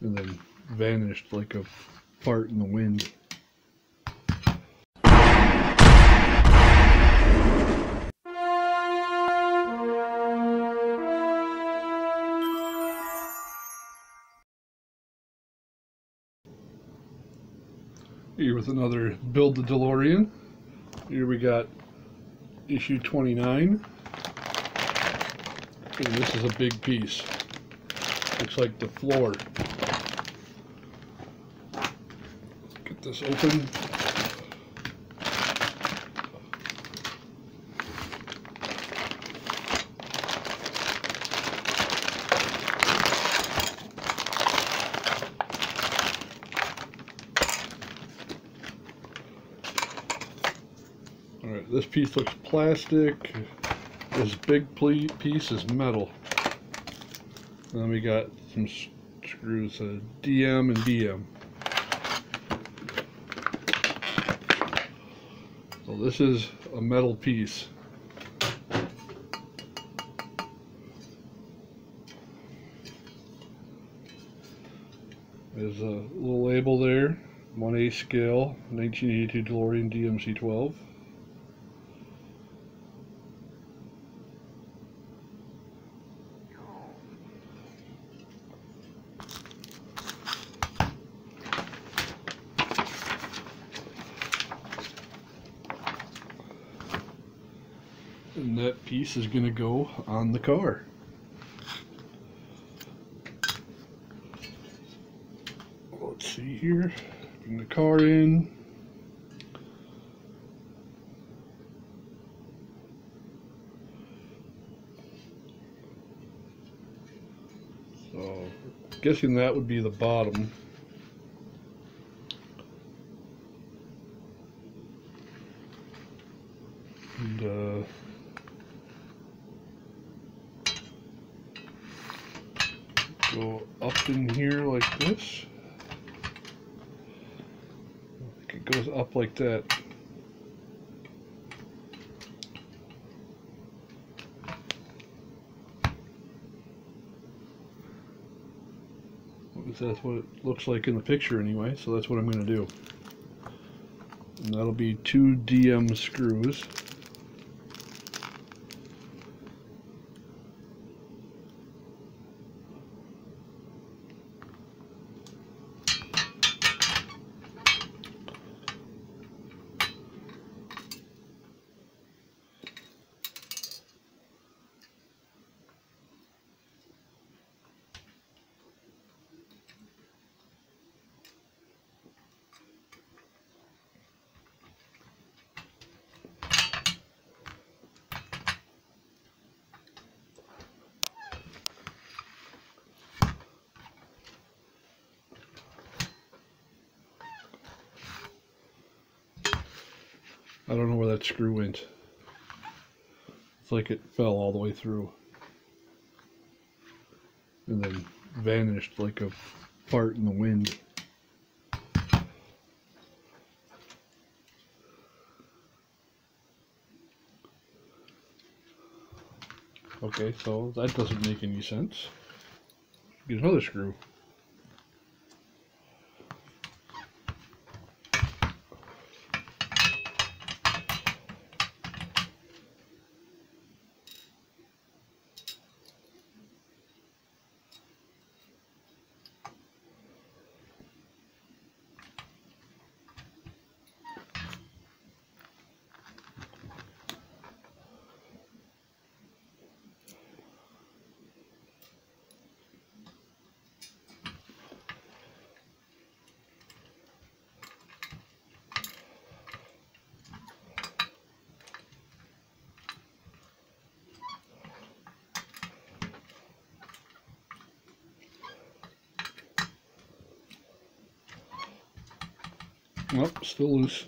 and then vanished like a fart in the wind. Here with another Build the Delorean. Here we got issue 29. And this is a big piece. Looks like the floor. Get this open. Alright, this piece looks plastic. This big piece is metal. And then we got some screws, DM and DM. So this is a metal piece. There's a little label there, 1/8 scale, 1982 DeLorean DMC-12. And that piece is going to go on the car. Let's see here. Bring the car in. So, guessing that would be the bottom. And go up in here like this. I think it goes up like that. That's what it looks like in the picture anyway, so that's what I'm going to do. And that'll be 2 DM screws. I don't know where that screw went. It's like it fell all the way through. And then vanished like a fart in the wind. Okay, so that doesn't make any sense. Get another screw. Oh, still loose.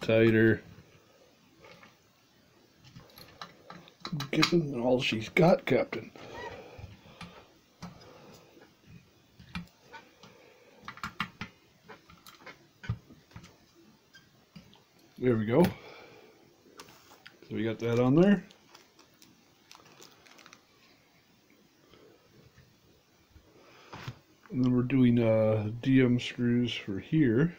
Tighter. Given all she's got, Captain. There we go. So we got that on there. And then we're doing DM screws for here.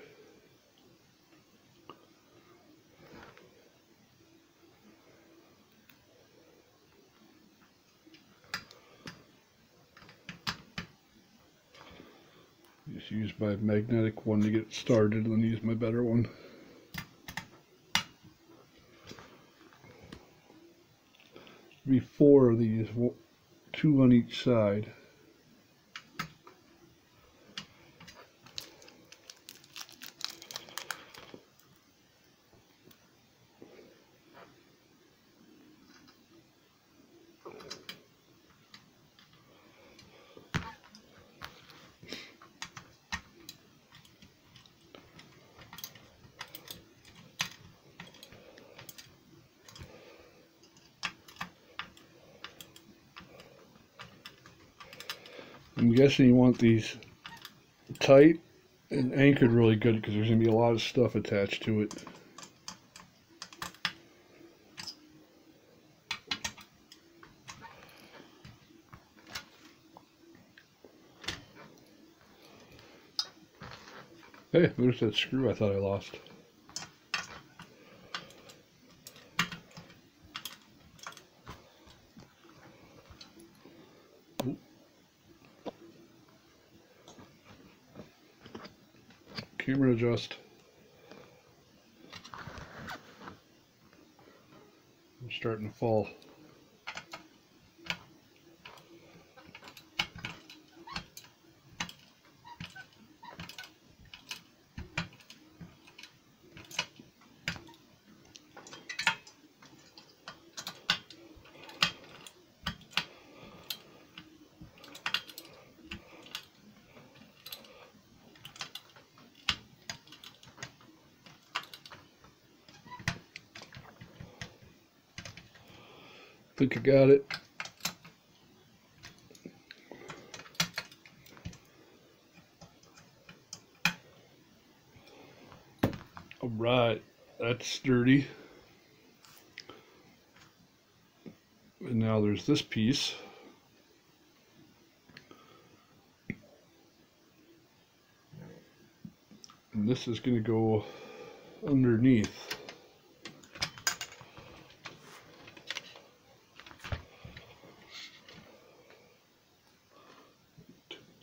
Just use my magnetic one to get started and then use my better one. Be 4 of these, 2 on each side. I'm guessing you want these tight and anchored really good because there's going to be a lot of stuff attached to it. Hey, there's that screw I thought I lost. Ooh. Camera adjust. I'm starting to fall. I think I got it. All right, that's sturdy. And now there's this piece. And this is going to go underneath.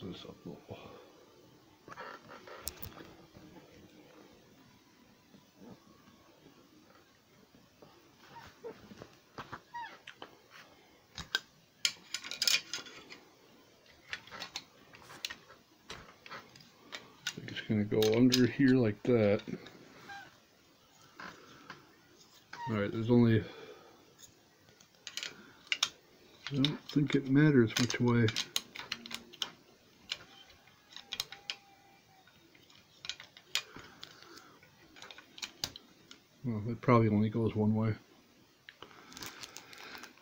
This up a little. I think it's going to go under here like that. Alright, there's only, I don't think it matters which way. Well, it probably only goes one way.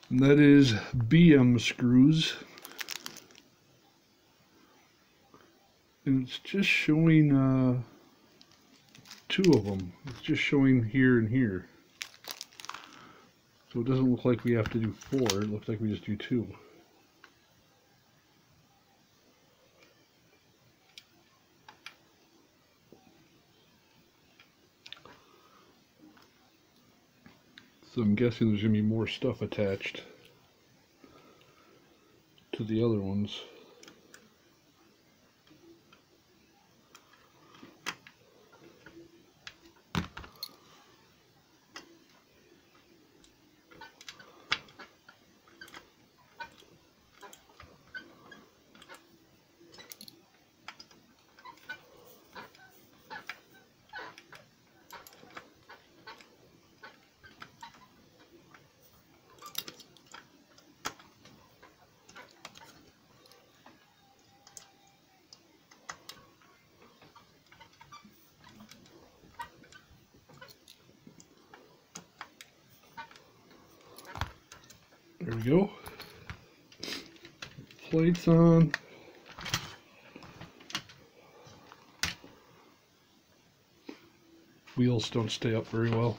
And that is BM screws. And it's just showing 2 of them. It's just showing here and here. So it doesn't look like we have to do 4, it looks like we just do 2. So I'm guessing there's going to be more stuff attached to the other ones. There we go. Plates on. Wheels don't stay up very well.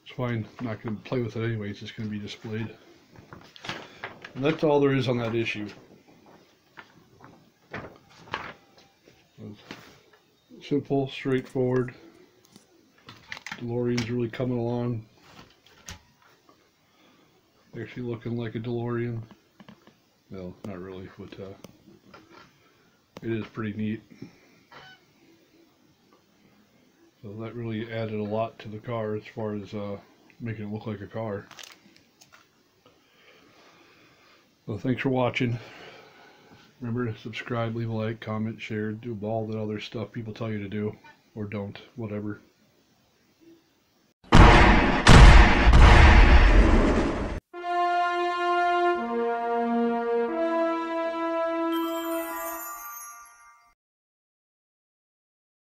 So fine. I'm not going to play with it anyway. It's just going to be displayed. And that's all there is on that issue. Simple, straightforward. DeLorean's really coming along. Actually looking like a DeLorean. Well, not really, but it is pretty neat. So that really added a lot to the car as far as making it look like a car. So thanks for watching. Remember to subscribe, leave a like, comment, share, do all that other stuff people tell you to do, or don't, whatever.